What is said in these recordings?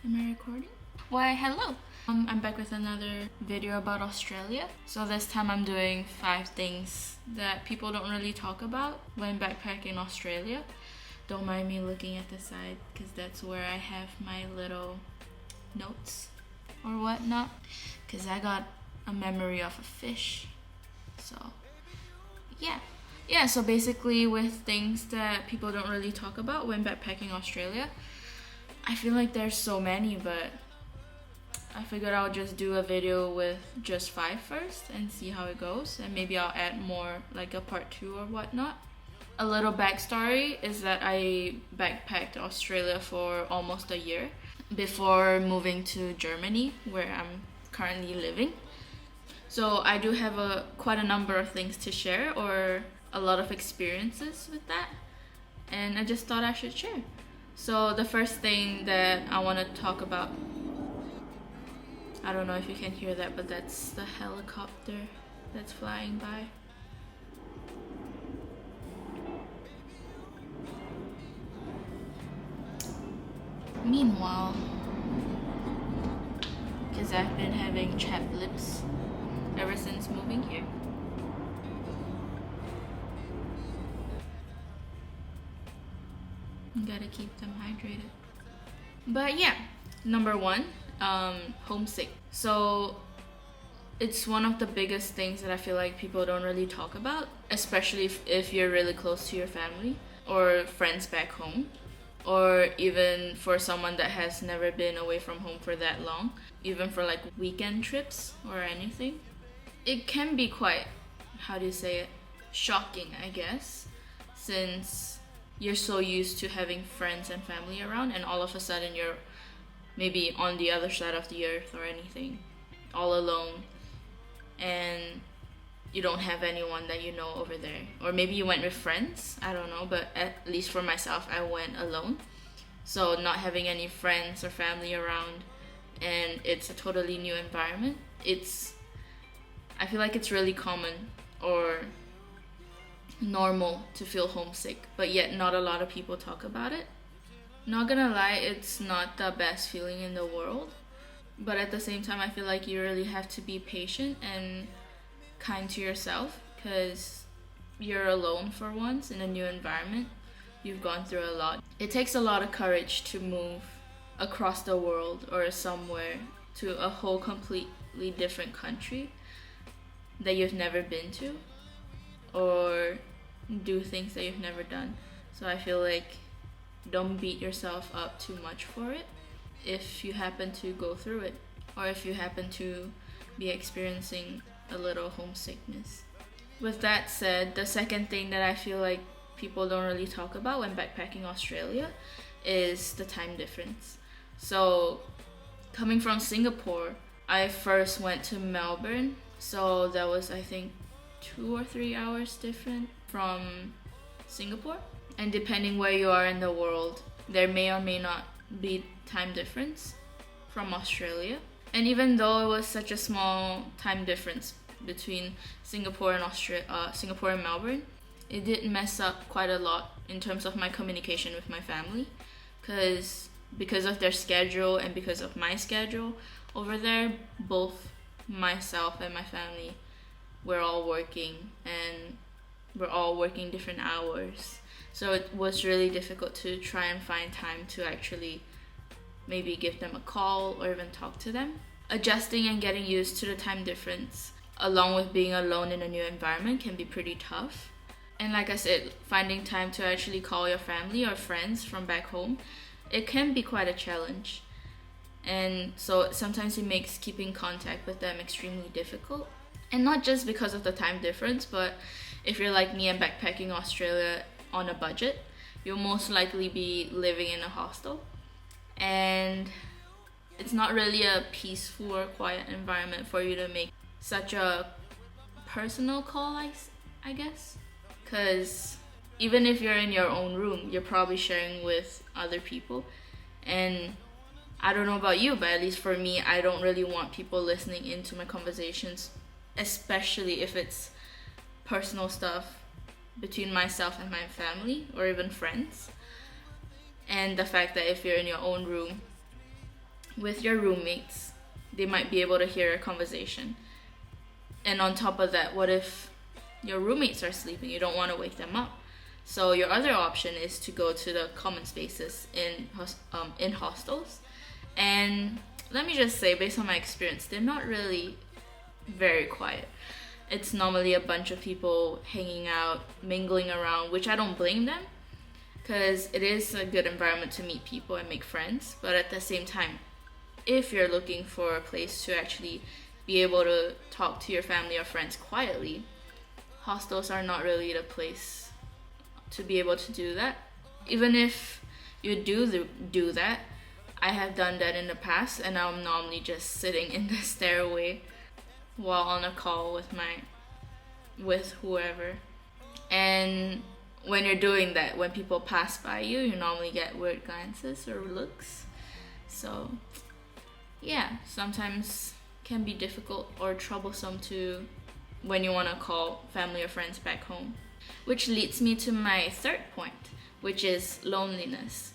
Am I recording? Why, hello! I'm back with another video about Australia. So this time I'm doing 5 things that people don't really talk about when backpacking Australia. Don't mind me looking at the side because that's where I have my little notes or whatnot. Because I got a memory of a fish. So, yeah, so basically with things that people don't really talk about when backpacking Australia, I feel like there's so many, but I figured I'll just do a video with just 5 first and see how it goes, and maybe I'll add more like a part 2 or whatnot. A little backstory is that I backpacked Australia for almost a year before moving to Germany, where I'm currently living. So I do have quite a number of things to share, or a lot of experiences with that, and I just thought I should share. So the first thing that I want to talk about, I don't know if you can hear that, but that's the helicopter that's flying by. Meanwhile, because I've been having chapped lips ever since moving here. You gotta keep them hydrated. But yeah, number 1, homesick. So it's one of the biggest things that I feel like people don't really talk about, especially if you're really close to your family or friends back home, or even for someone that has never been away from home for that long, even for like weekend trips or anything. It can be quite, how do you say it, shocking, I guess, since you're so used to having friends and family around, and all of a sudden you're maybe on the other side of the earth or anything, all alone, and you don't have anyone that you know over there. Or maybe you went with friends, I don't know, but at least for myself, I went alone. So not having any friends or family around, and it's a totally new environment. I feel like it's really common or normal to feel homesick, but yet not a lot of people talk about it. Not gonna lie, it's not the best feeling in the world, but at the same time I feel like you really have to be patient and kind to yourself, because you're alone for once in a new environment. You've gone through a lot. It takes a lot of courage to move across the world or somewhere to a whole completely different country that you've never been to, or do things that you've never done. So I feel like don't beat yourself up too much for it if you happen to go through it, or if you happen to be experiencing a little homesickness. With that said, the second thing that I feel like people don't really talk about when backpacking Australia is the time difference. So coming from Singapore, I first went to Melbourne, so that was, I think, 2 or 3 hours different from Singapore. And depending where you are in the world, there may or may not be time difference from Australia. And even though it was such a small time difference between Singapore and Singapore and Melbourne, it did mess up quite a lot in terms of my communication with my family, because of their schedule and because of my schedule over there, both myself and my family, we're all working, and we're all working different hours. So it was really difficult to try and find time to actually maybe give them a call or even talk to them. Adjusting and getting used to the time difference, along with being alone in a new environment, can be pretty tough. And like I said, finding time to actually call your family or friends from back home, it can be quite a challenge. And so sometimes it makes keeping contact with them extremely difficult. And not just because of the time difference, but if you're like me and backpacking Australia on a budget, you'll most likely be living in a hostel. And it's not really a peaceful or quiet environment for you to make such a personal call, I guess. Because even if you're in your own room, you're probably sharing with other people. And I don't know about you, but at least for me, I don't really want people listening into my conversations, especially if it's personal stuff between myself and my family or even friends. And the fact that if you're in your own room, with your roommates, they might be able to hear a conversation. And on top of that, what if your roommates are sleeping? You don't want to wake them up. So your other option is to go to the common spaces in hostels. And let me just say, based on my experience, they're not really very quiet. It's normally a bunch of people hanging out, mingling around, which I don't blame them, because it is a good environment to meet people and make friends. But at the same time, if you're looking for a place to actually be able to talk to your family or friends quietly, hostels are not really the place to be able to do that. Even if you do that, I have done that in the past, and I'm normally just sitting in the stairway while on a call with whoever. And when you're doing that, when people pass by you, you normally get weird glances or looks. So yeah, sometimes can be difficult or troublesome to when you want to call family or friends back home. Which leads me to my third point, which is loneliness.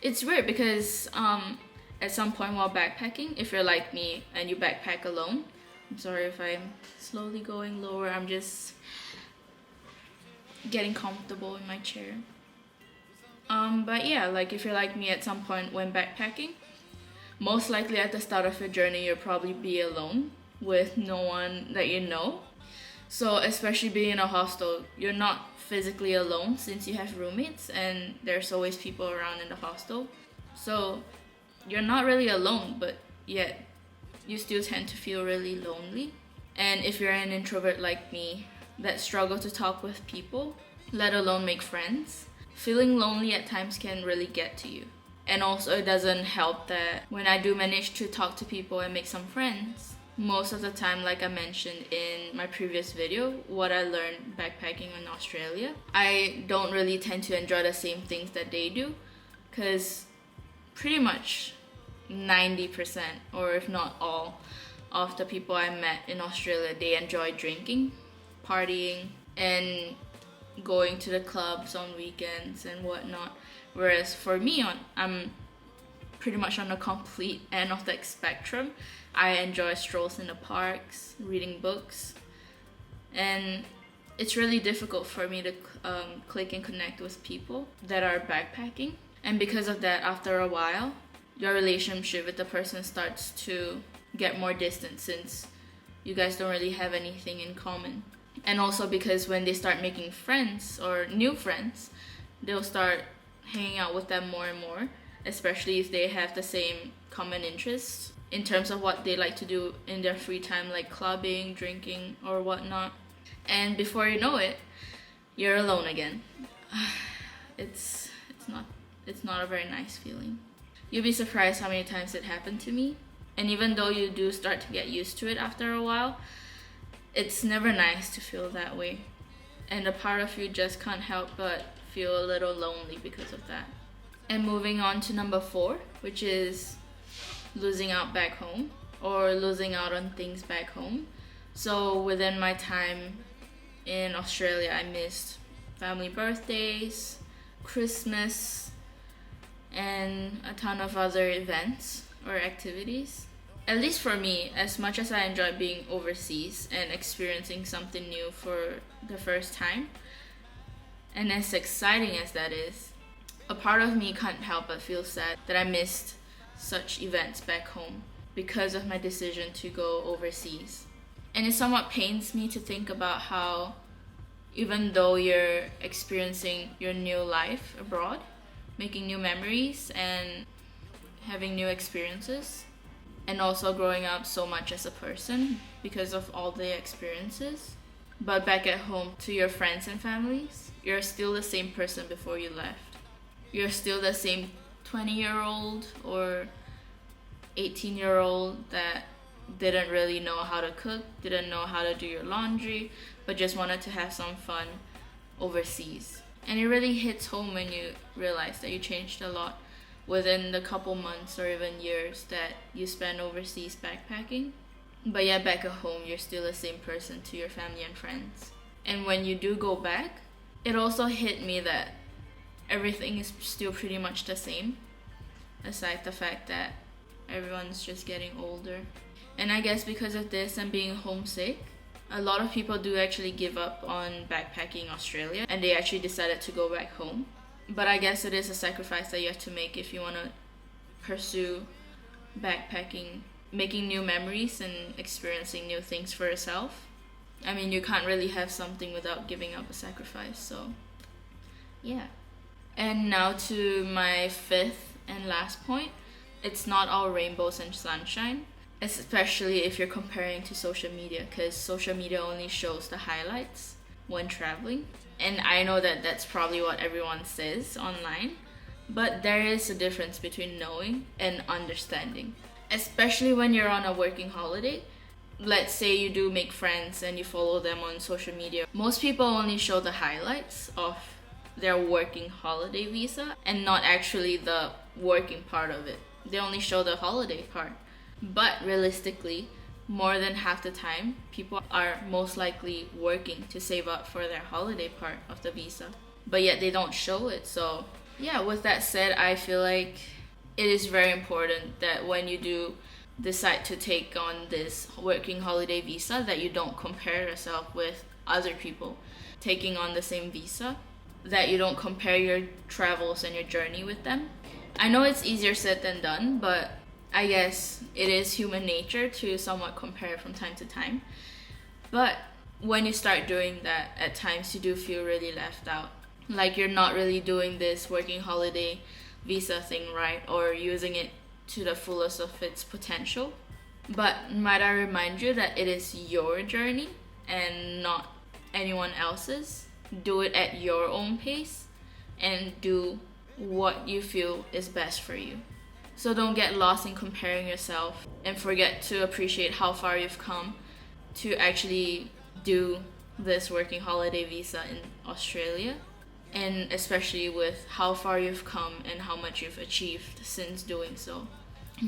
It's weird because at some point while backpacking, if you're like me and you backpack alone, I'm sorry if I'm slowly going lower, I'm just getting comfortable in my chair. But yeah, like if you're like me at some point when backpacking, most likely at the start of your journey, you'll probably be alone with no one that you know. So especially being in a hostel, you're not physically alone since you have roommates and there's always people around in the hostel. So you're not really alone, but yet you still tend to feel really lonely. And if you're an introvert like me that struggle to talk with people, let alone make friends, feeling lonely at times can really get to you. And also it doesn't help that when I do manage to talk to people and make some friends, most of the time, like I mentioned in my previous video, what I learned backpacking in Australia, I don't really tend to enjoy the same things that they do, because pretty much 90%, or if not all, of the people I met in Australia, they enjoy drinking, partying, and going to the clubs on weekends and whatnot. Whereas for me, I'm pretty much on the complete end of the spectrum. I enjoy strolls in the parks, reading books, and it's really difficult for me to click and connect with people that are backpacking. And because of that, after a while, your relationship with the person starts to get more distant since you guys don't really have anything in common. And also because when they start making friends or new friends, they'll start hanging out with them more and more, especially if they have the same common interests in terms of what they like to do in their free time, like clubbing, drinking, or whatnot. And before you know it, you're alone again. It's not a very nice feeling. You'll be surprised how many times it happened to me. And even though you do start to get used to it after a while, it's never nice to feel that way. And a part of you just can't help but feel a little lonely because of that. And moving on to number 4, which is losing out back home or losing out on things back home. So within my time in Australia, I missed family birthdays, Christmas, and a ton of other events or activities. At least for me, as much as I enjoy being overseas and experiencing something new for the first time, and as exciting as that is, a part of me can't help but feel sad that I missed such events back home because of my decision to go overseas. And it somewhat pains me to think about how even though you're experiencing your new life abroad, making new memories and having new experiences, and also growing up so much as a person because of all the experiences, but back at home to your friends and families, you're still the same person before you left. You're still the same 20-year-old or 18-year-old that didn't really know how to cook, didn't know how to do your laundry, but just wanted to have some fun overseas. And it really hits home when you realize that you changed a lot within the couple months or even years that you spend overseas backpacking. But yeah, back at home, you're still the same person to your family and friends. And when you do go back, it also hit me that everything is still pretty much the same, aside the fact that Everyone's just getting older. And I guess because of this and being homesick, a lot of people do actually give up on backpacking Australia and they actually decided to go back home. But I guess it is a sacrifice that you have to make if you want to pursue backpacking, making new memories and experiencing new things for yourself. I mean, you can't really have something without giving up a sacrifice, so yeah. And now to my fifth and last point. It's not all rainbows and sunshine, especially if you're comparing to social media, because social media only shows the highlights when traveling. And I know that that's probably what everyone says online, but there is a difference between knowing and understanding, especially when you're on a working holiday. Let's say you do make friends and you follow them on social media. Most people only show the highlights of their working holiday visa and not actually the working part of it. They only show the holiday part. But realistically, more than half the time, people are most likely working to save up for their holiday part of the visa. But yet they don't show it. So yeah, with that said, I feel like it is very important that when you do decide to take on this working holiday visa, that you don't compare yourself with other people taking on the same visa, that you don't compare your travels and your journey with them. I know it's easier said than done, but I guess it is human nature to somewhat compare from time to time. But when you start doing that, at times you do feel really left out. Like you're not really doing this working holiday visa thing right, or using it to the fullest of its potential. But might I remind you that it is your journey and not anyone else's. Do it at your own pace and do what you feel is best for you. So don't get lost in comparing yourself and forget to appreciate how far you've come to actually do this working holiday visa in Australia, and especially with how far you've come and how much you've achieved since doing so.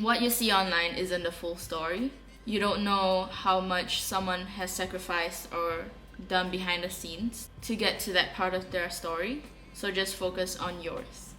What you see online isn't the full story. You don't know how much someone has sacrificed or done behind the scenes to get to that part of their story. So just focus on yours.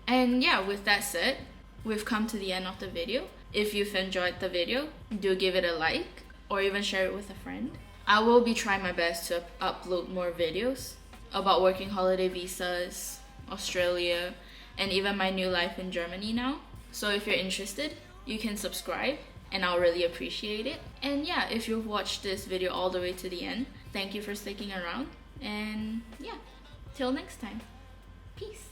And yeah, with that said, we've come to the end of the video. If you've enjoyed the video, do give it a like or even share it with a friend. I will be trying my best to upload more videos about working holiday visas, Australia, and even my new life in Germany now. So if you're interested, you can subscribe and I'll really appreciate it. And yeah, if you've watched this video all the way to the end, thank you for sticking around. And yeah, till next time. Peace.